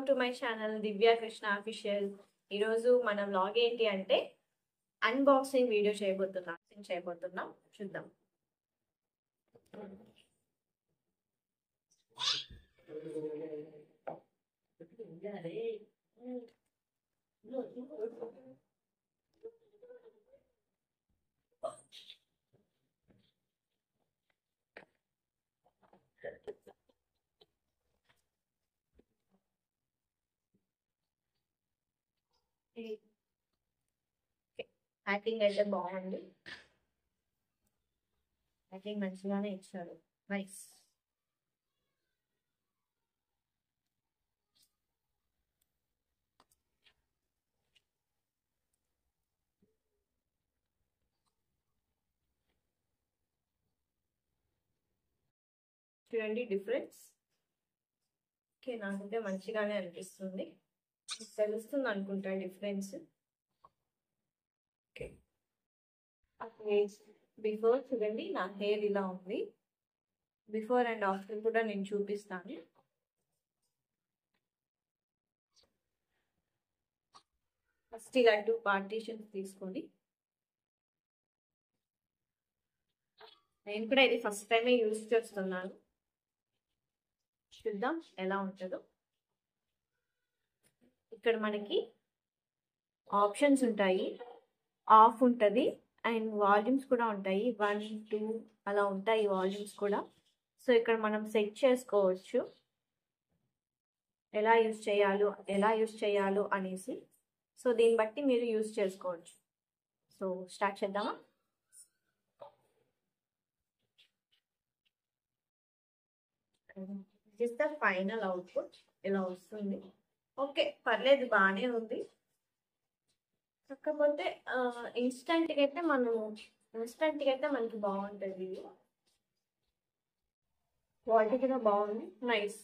To my channel Divya Krishna official. ఈరోజు మన vlog ఏంటి అంటే అన్బాక్సింగ్ వీడియో చేయబోతున్నాం. చూద్దాం. ప్యాకింగ్ అయితే బాగుంది. ప్యాకింగ్ మంచిగానే ఇచ్చారు. నైస్. చూడండి డిఫరెన్స్. ఓకే, నాకైతే మంచిగానే అనిపిస్తుంది. తెలుస్తుంది అనుకుంటా డిఫరెన్స్. ఓకే, బిఫోర్ చూడండి, నా హెయిర్ ఇలా ఉంది. బిఫోర్ అండ్ ఆఫ్టర్ కూడా నేను చూపిస్తాను. ఫస్ట్ ఇలా 2 పార్టీషన్స్ తీసుకొని, నేను కూడా ఇది ఫస్ట్ టైమే యూజ్ చేస్తున్నాను. చూద్దాం ఎలా ఉంటుందో. ఇక్కడ మనకి ఆప్షన్స్ ఉంటాయి. ఆఫ్ ఉంటుంది అండ్ వాల్యూమ్స్ కూడా ఉంటాయి. 1, 2 అలా ఉంటాయి వాల్యూమ్స్ కూడా. సో ఇక్కడ మనం సెట్ చేసుకోవచ్చు ఎలా యూజ్ చేయాలో అనేసి. సో దీన్ని బట్టి మీరు యూజ్ చేసుకోవచ్చు. సో స్టార్ట్ చేద్దామా? దిస్ ద ఫైనల్ అవుట్పుట్ ఇలా వస్తుంది. ఓకే, పర్లేదు, బాగానే ఉంది. కాకపోతే ఇన్స్టెంట్గా అయితే మనకి బాగుంటుంది. క్వాలిటీ కూడా బాగుంది. నైస్.